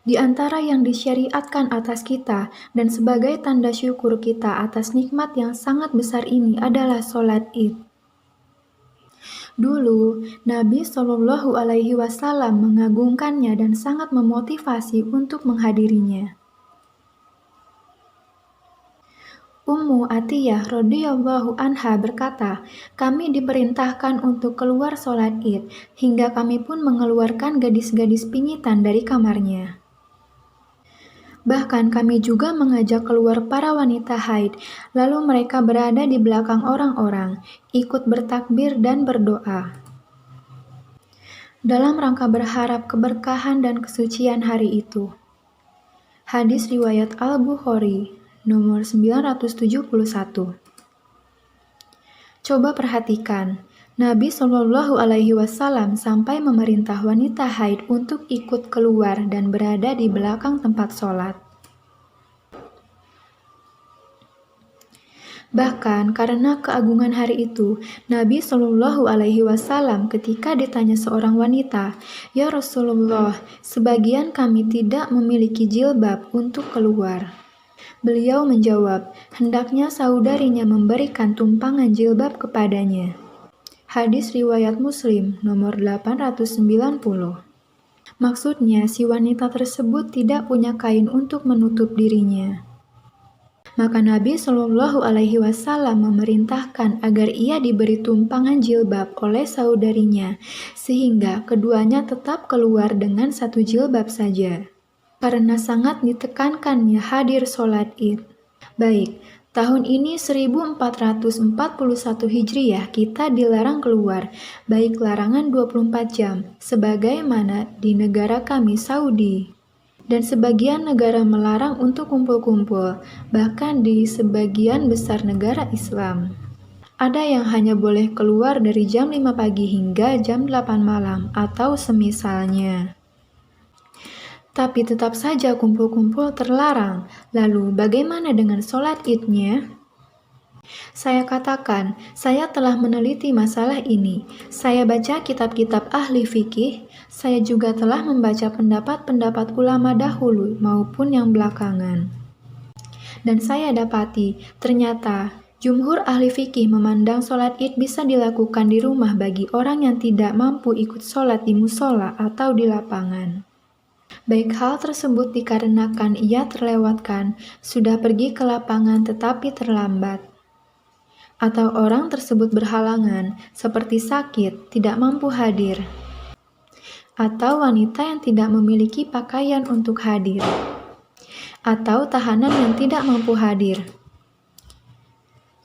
Di antara yang disyariatkan atas kita dan sebagai tanda syukur kita atas nikmat yang sangat besar ini adalah sholat Id. Dulu, Nabi Shallallahu Alaihi Wasallam mengagungkannya dan sangat memotivasi untuk menghadirinya. Ummu Atiyah radhiyallahu anha berkata, kami diperintahkan untuk keluar sholat Id, hingga kami pun mengeluarkan gadis-gadis pingitan dari kamarnya. Bahkan kami juga mengajak keluar para wanita haid, lalu mereka berada di belakang orang-orang, ikut bertakbir dan berdoa. Dalam rangka berharap keberkahan dan kesucian hari itu. Hadis riwayat Al-Bukhari, nomor 971. Coba perhatikan, Nabi Shallallahu Alaihi Wasallam sampai memerintah wanita haid untuk ikut keluar dan berada di belakang tempat sholat. Bahkan karena keagungan hari itu, Nabi Shallallahu Alaihi Wasallam ketika ditanya seorang wanita, "Ya Rasulullah, sebagian kami tidak memiliki jilbab untuk keluar." Beliau menjawab, hendaknya saudarinya memberikan tumpangan jilbab kepadanya. Hadis riwayat Muslim nomor 890. Maksudnya, si wanita tersebut tidak punya kain untuk menutup dirinya. Maka Nabi Shallallahu Alaihi Wasallam memerintahkan agar ia diberi tumpangan jilbab oleh saudarinya, sehingga keduanya tetap keluar dengan satu jilbab saja. Karena sangat ditekankannya hadir sholat Id. Baik, tahun ini 1441 Hijriah kita dilarang keluar, baik larangan 24 jam, sebagaimana di negara kami Saudi. Dan sebagian negara melarang untuk kumpul-kumpul, bahkan di sebagian besar negara Islam. Ada yang hanya boleh keluar dari jam 5 pagi hingga jam 8 malam atau semisalnya. Tapi tetap saja kumpul-kumpul terlarang. Lalu bagaimana dengan sholat Id-nya? Saya katakan, saya telah meneliti masalah ini. Saya baca kitab-kitab ahli fikih. Saya juga telah membaca pendapat-pendapat ulama dahulu maupun yang belakangan. Dan saya dapati, ternyata jumhur ahli fikih memandang sholat Id bisa dilakukan di rumah bagi orang yang tidak mampu ikut sholat di musola atau di lapangan. Baik hal tersebut dikarenakan ia terlewatkan, sudah pergi ke lapangan tetapi terlambat. Atau orang tersebut berhalangan, seperti sakit, tidak mampu hadir. Atau wanita yang tidak memiliki pakaian untuk hadir. Atau tahanan yang tidak mampu hadir.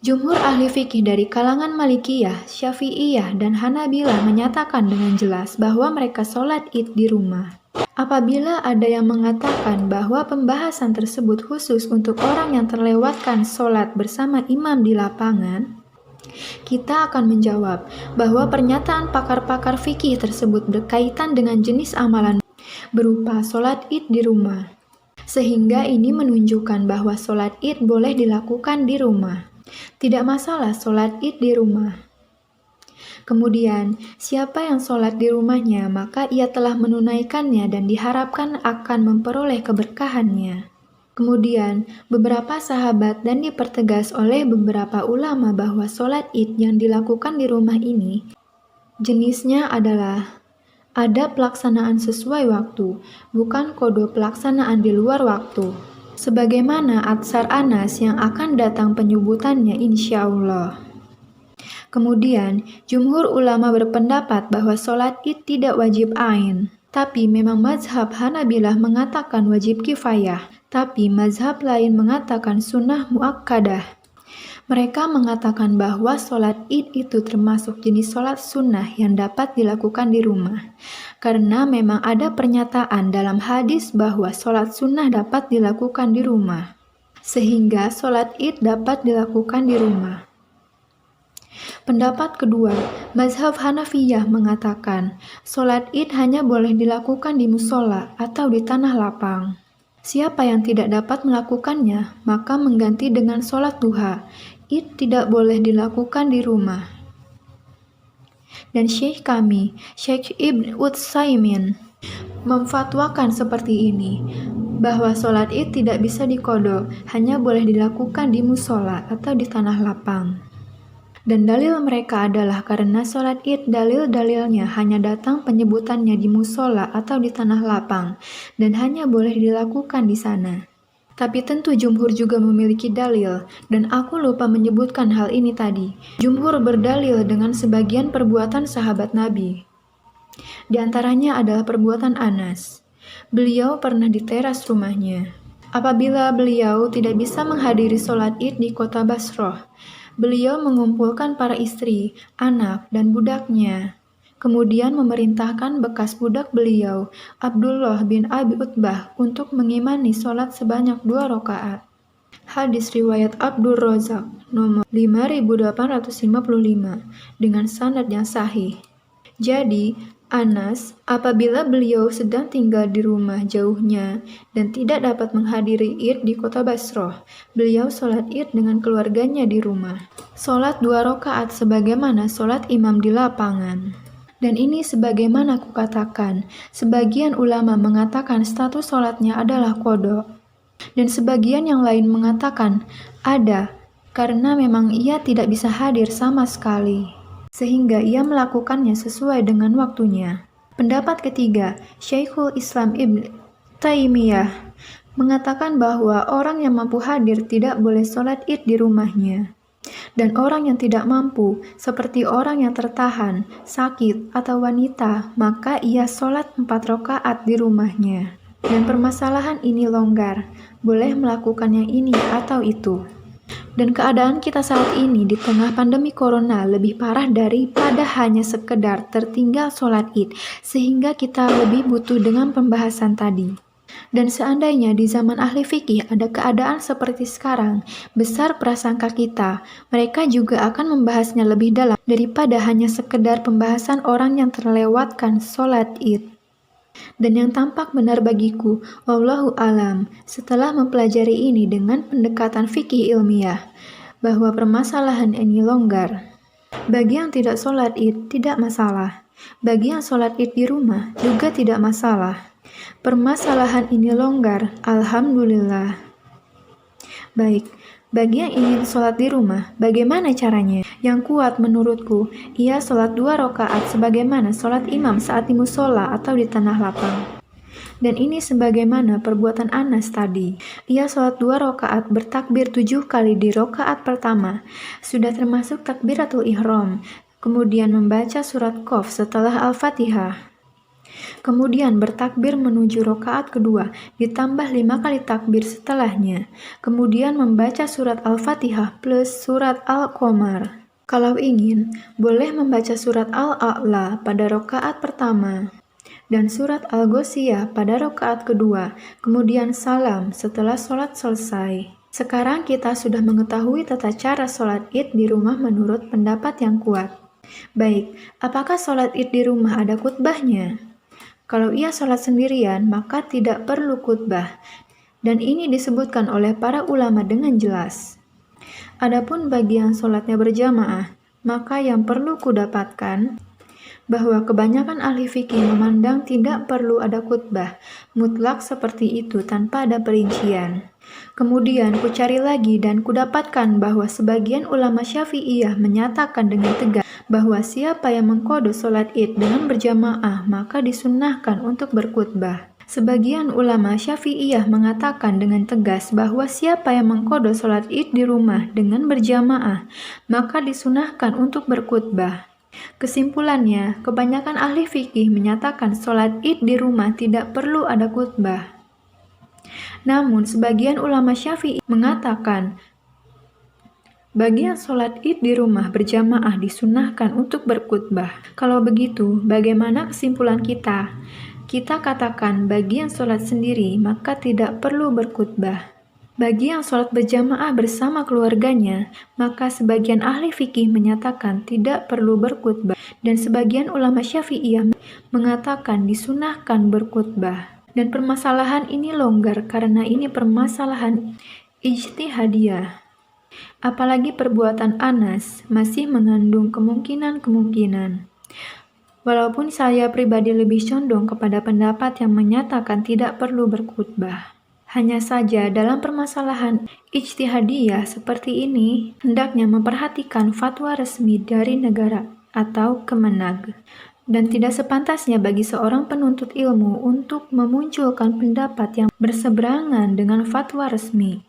Jumhur ahli fikih dari kalangan Malikiyah, Syafi'iyah, dan Hanabilah menyatakan dengan jelas bahwa mereka sholat Id di rumah. Apabila ada yang mengatakan bahwa pembahasan tersebut khusus untuk orang yang terlewatkan sholat bersama imam di lapangan, kita akan menjawab bahwa pernyataan pakar-pakar fikih tersebut berkaitan dengan jenis amalan berupa sholat Id di rumah. Sehingga ini menunjukkan bahwa sholat Id boleh dilakukan di rumah. Tidak masalah sholat Id di rumah. Kemudian, siapa yang sholat di rumahnya, maka ia telah menunaikannya dan diharapkan akan memperoleh keberkahannya. Kemudian, beberapa sahabat dan dipertegas oleh beberapa ulama bahwa sholat Id yang dilakukan di rumah ini, jenisnya adalah ada pelaksanaan sesuai waktu, bukan kode pelaksanaan di luar waktu. Sebagaimana Atsar Anas yang akan datang penyebutannya insya Allah. Kemudian, jumhur ulama berpendapat bahwa sholat Id tidak wajib ain. Tapi memang mazhab Hanabilah mengatakan wajib kifayah. Tapi mazhab lain mengatakan sunnah muakkadah. Mereka mengatakan bahwa sholat Id itu termasuk jenis sholat sunnah yang dapat dilakukan di rumah. Karena memang ada pernyataan dalam hadis bahwa sholat sunnah dapat dilakukan di rumah. Sehingga sholat Id dapat dilakukan di rumah. Pendapat kedua, mazhab Hanafiyah mengatakan, sholat Id hanya boleh dilakukan di musola atau di tanah lapang. Siapa yang tidak dapat melakukannya, maka mengganti dengan sholat duha. Id tidak boleh dilakukan di rumah. Dan Syekh kami, Syekh Ibn Utsaimin, memfatwakan seperti ini, bahwa sholat id tidak bisa diqodho, hanya boleh dilakukan di musola atau di tanah lapang. Dan dalil mereka adalah karena sholat id dalil-dalilnya hanya datang penyebutannya di musola atau di tanah lapang, dan hanya boleh dilakukan di sana. Tapi tentu jumhur juga memiliki dalil, dan aku lupa menyebutkan hal ini tadi. Jumhur berdalil dengan sebagian perbuatan sahabat Nabi. Di antaranya adalah perbuatan Anas. Beliau pernah di teras rumahnya. Apabila beliau tidak bisa menghadiri sholat id di kota Basroh, beliau mengumpulkan para istri, anak, dan budaknya. Kemudian memerintahkan bekas budak beliau, Abdullah bin Abi Utbah, untuk mengimani sholat sebanyak 2 rakaat. Hadis riwayat Abdur Razak nomor 5855 dengan sanad yang sahih. Jadi, Anas, apabila beliau sedang tinggal di rumah jauhnya dan tidak dapat menghadiri id di kota Basroh, beliau sholat id dengan keluarganya di rumah. Sholat 2 rakaat sebagaimana sholat imam di lapangan. Dan ini sebagaimana kukatakan, sebagian ulama mengatakan status sholatnya adalah qodho, dan sebagian yang lain mengatakan ada, karena memang ia tidak bisa hadir sama sekali, sehingga ia melakukannya sesuai dengan waktunya. Pendapat ketiga, Syekhul Islam Ibn Taimiyah mengatakan bahwa orang yang mampu hadir tidak boleh sholat id di rumahnya. Dan orang yang tidak mampu, seperti orang yang tertahan, sakit, atau wanita, maka ia sholat 4 rakaat di rumahnya. Dan permasalahan ini longgar, boleh melakukan yang ini atau itu. Dan keadaan kita saat ini di tengah pandemi corona lebih parah daripada hanya sekedar tertinggal sholat id, sehingga kita lebih butuh dengan pembahasan tadi. Dan seandainya di zaman ahli fikih ada keadaan seperti sekarang, besar prasangka kita, mereka juga akan membahasnya lebih dalam daripada hanya sekedar pembahasan orang yang terlewatkan sholat id. Dan yang tampak benar bagiku, wallahu alam, setelah mempelajari ini dengan pendekatan fikih ilmiah, bahwa permasalahan ini longgar. Bagi yang tidak sholat id, tidak masalah. Bagi yang sholat id di rumah, juga tidak masalah. Permasalahan ini longgar, alhamdulillah. Baik, bagi yang ingin sholat di rumah, bagaimana caranya? Yang kuat menurutku, ia sholat 2 rakaat sebagaimana sholat imam saat di musola atau di tanah lapang. Dan ini sebagaimana perbuatan Anas tadi. Ia sholat 2 rakaat bertakbir 7 kali di rakaat pertama, sudah termasuk takbiratul ihram, kemudian membaca surat Qaf setelah Al-Fatihah. Kemudian bertakbir menuju rakaat kedua, ditambah 5 kali takbir setelahnya. Kemudian membaca surat Al-Fatihah plus surat Al-Qamar. Kalau ingin, boleh membaca surat Al-A'la pada rakaat pertama dan surat Al-Ghoshiyah pada rakaat kedua, kemudian salam setelah sholat selesai. Sekarang kita sudah mengetahui tata cara sholat id di rumah menurut pendapat yang kuat. Baik, apakah sholat id di rumah ada khutbahnya? Kalau ia sholat sendirian, maka tidak perlu khutbah, dan ini disebutkan oleh para ulama dengan jelas. Adapun bagi yang sholatnya berjamaah, maka yang perlu kudapatkan bahwa kebanyakan ahli fikih memandang tidak perlu ada khutbah, mutlak seperti itu tanpa ada perincian. Kemudian kucari lagi dan kudapatkan bahwa sebagian ulama Syafi'iyah menyatakan dengan tegas bahwa siapa yang mengqodho sholat id dengan berjamaah maka disunnahkan untuk berkhutbah. Sebagian ulama Syafi'iyah mengatakan dengan tegas bahwa siapa yang mengqodho sholat id di rumah dengan berjamaah maka disunahkan untuk berkhutbah. Kesimpulannya, kebanyakan ahli fikih menyatakan sholat id di rumah tidak perlu ada khutbah. Namun, sebagian ulama Syafi'i mengatakan bagi yang sholat id di rumah berjamaah disunahkan untuk berkhutbah. Kalau begitu, bagaimana kesimpulan kita? Kita katakan bagi yang sholat sendiri maka tidak perlu berkhutbah. Bagi yang sholat berjamaah bersama keluarganya, maka sebagian ahli fikih menyatakan tidak perlu berkhutbah, dan sebagian ulama Syafi'iyah mengatakan disunahkan berkhutbah. Dan permasalahan ini longgar karena ini permasalahan ijtihadiyah. Apalagi perbuatan Anas masih mengandung kemungkinan-kemungkinan. Walaupun saya pribadi lebih condong kepada pendapat yang menyatakan tidak perlu berkhutbah. Hanya saja dalam permasalahan ijtihadiyah seperti ini, hendaknya memperhatikan fatwa resmi dari negara atau kemenag. Dan tidak sepantasnya bagi seorang penuntut ilmu untuk memunculkan pendapat yang berseberangan dengan fatwa resmi.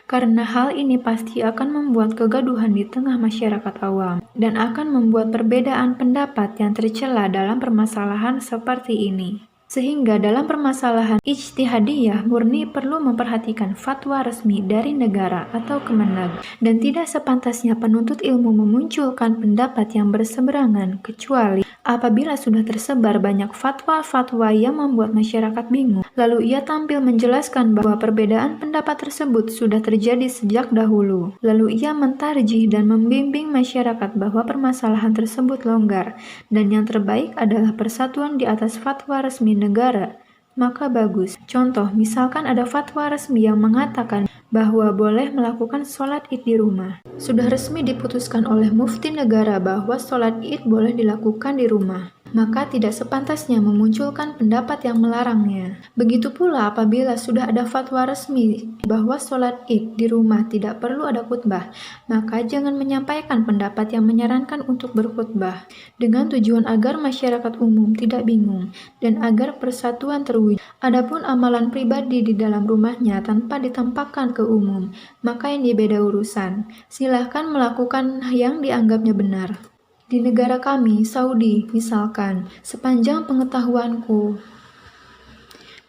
Karena hal ini pasti akan membuat kegaduhan di tengah masyarakat awam dan akan membuat perbedaan pendapat yang tercela dalam permasalahan seperti ini. Sehingga dalam permasalahan ijtihadiyah murni perlu memperhatikan fatwa resmi dari negara atau kemenag dan tidak sepantasnya penuntut ilmu memunculkan pendapat yang berseberangan kecuali apabila sudah tersebar banyak fatwa-fatwa yang membuat masyarakat bingung, lalu ia tampil menjelaskan bahwa perbedaan pendapat tersebut sudah terjadi sejak dahulu. Lalu ia mentarjih dan membimbing masyarakat bahwa permasalahan tersebut longgar, dan yang terbaik adalah persatuan di atas fatwa resmi negara. Maka bagus. Contoh, misalkan ada fatwa resmi yang mengatakan bahwa boleh melakukan sholat id di rumah. Sudah resmi diputuskan oleh mufti negara bahwa sholat id boleh dilakukan di rumah. Maka tidak sepantasnya memunculkan pendapat yang melarangnya. Begitu pula apabila sudah ada fatwa resmi bahwa sholat id di rumah tidak perlu ada khutbah, maka jangan menyampaikan pendapat yang menyarankan untuk berkhutbah, dengan tujuan agar masyarakat umum tidak bingung dan agar persatuan terwujud. Adapun amalan pribadi di dalam rumahnya tanpa ditampakkan ke umum, maka ini beda urusan. Silahkan melakukan yang dianggapnya benar. Di negara kami, Saudi, misalkan, sepanjang pengetahuanku,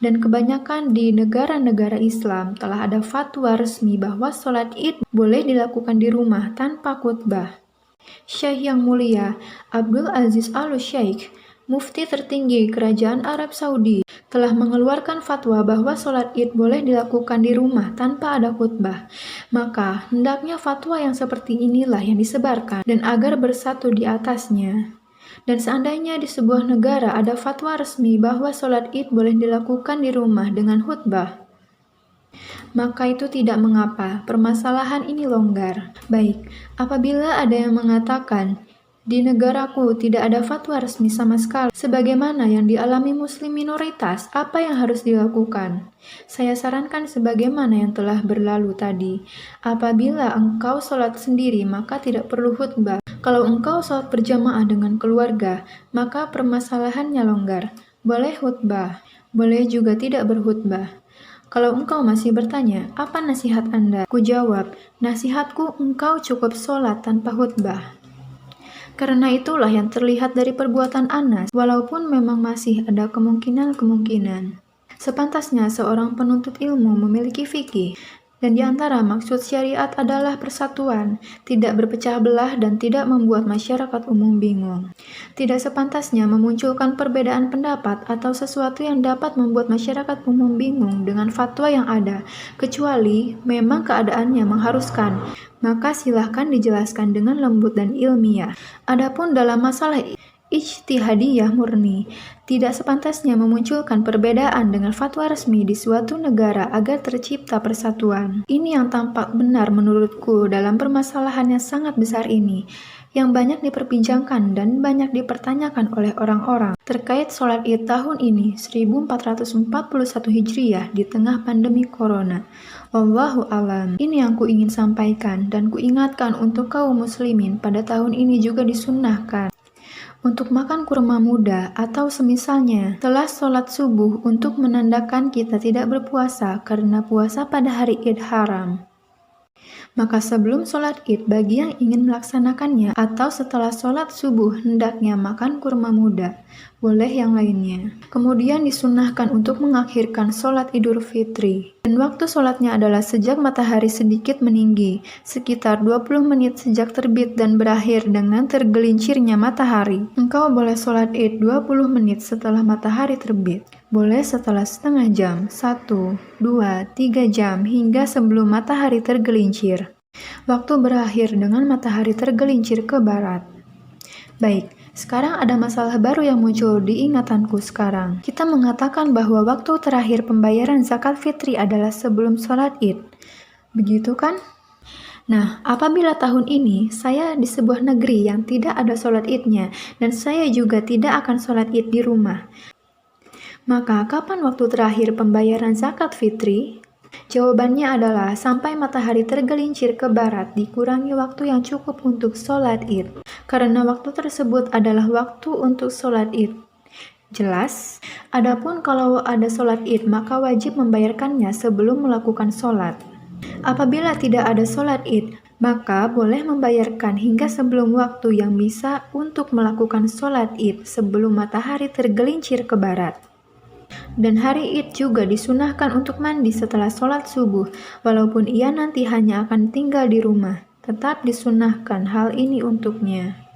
dan kebanyakan di negara-negara Islam telah ada fatwa resmi bahwa sholat id boleh dilakukan di rumah tanpa khutbah. Syekh yang mulia Abdul Aziz Al-Syeikh, mufti tertinggi Kerajaan Arab Saudi, telah mengeluarkan fatwa bahwa sholat id boleh dilakukan di rumah tanpa ada khutbah. Maka, hendaknya fatwa yang seperti inilah yang disebarkan dan agar bersatu di atasnya. Dan seandainya di sebuah negara ada fatwa resmi bahwa sholat id boleh dilakukan di rumah dengan khutbah, maka itu tidak mengapa, permasalahan ini longgar. Baik, apabila ada yang mengatakan, di negaraku tidak ada fatwa resmi sama sekali, sebagaimana yang dialami muslim minoritas, apa yang harus dilakukan? Saya sarankan sebagaimana yang telah berlalu tadi. Apabila engkau sholat sendiri, maka tidak perlu khutbah. Kalau engkau sholat berjamaah dengan keluarga, maka permasalahannya longgar. Boleh khutbah, boleh juga tidak berkhutbah. Kalau engkau masih bertanya, apa nasihat Anda? Ku jawab, nasihatku engkau cukup sholat tanpa khutbah. Karena itulah yang terlihat dari perbuatan Anas, walaupun memang masih ada kemungkinan-kemungkinan. Sepantasnya seorang penuntut ilmu memiliki fikih, dan di antara maksud syariat adalah persatuan, tidak berpecah belah dan tidak membuat masyarakat umum bingung. Tidak sepantasnya memunculkan perbedaan pendapat atau sesuatu yang dapat membuat masyarakat umum bingung dengan fatwa yang ada, kecuali memang keadaannya mengharuskan. Maka silahkan dijelaskan dengan lembut dan ilmiah. Adapun dalam masalah ijtihadiyah murni, tidak sepantasnya memunculkan perbedaan dengan fatwa resmi di suatu negara agar tercipta persatuan. Ini yang tampak benar menurutku dalam permasalahan yang sangat besar ini, yang banyak diperbincangkan dan banyak dipertanyakan oleh orang-orang terkait sholat id tahun ini 1441 Hijriah di tengah pandemi Corona. Wallahu alam. Ini yang ku ingin sampaikan dan ku ingatkan untuk kaum muslimin pada tahun ini juga disunnahkan untuk makan kurma muda atau semisalnya setelah sholat subuh untuk menandakan kita tidak berpuasa karena puasa pada hari id haram. Maka sebelum sholat id bagi yang ingin melaksanakannya atau setelah sholat subuh hendaknya makan kurma muda, boleh yang lainnya. Kemudian disunnahkan untuk mengakhirkan sholat Idul Fitri. Dan waktu sholatnya adalah sejak matahari sedikit meninggi, sekitar 20 menit sejak terbit dan berakhir dengan tergelincirnya matahari. Engkau boleh sholat id 20 menit setelah matahari terbit. Boleh setelah setengah jam, 1, 2, 3 jam hingga sebelum matahari tergelincir. Waktu berakhir dengan matahari tergelincir ke barat. Baik, sekarang ada masalah baru yang muncul di ingatanku sekarang. Kita mengatakan bahwa waktu terakhir pembayaran zakat fitri adalah sebelum sholat id. Begitu kan? Nah, apabila tahun ini saya di sebuah negeri yang tidak ada sholat Id-nya, dan saya juga tidak akan sholat Id di rumah, maka kapan waktu terakhir pembayaran zakat fitri? Jawabannya adalah sampai matahari tergelincir ke barat dikurangi waktu yang cukup untuk sholat Id, karena waktu tersebut adalah waktu untuk sholat Id. Jelas? Adapun kalau ada sholat Id, maka wajib membayarkannya sebelum melakukan sholat. Apabila tidak ada sholat Id, maka boleh membayarkan hingga sebelum waktu yang bisa untuk melakukan sholat Id sebelum matahari tergelincir ke barat. Dan hari Id juga disunahkan untuk mandi setelah sholat subuh, walaupun ia nanti hanya akan tinggal di rumah. Tetap disunahkan hal ini untuknya.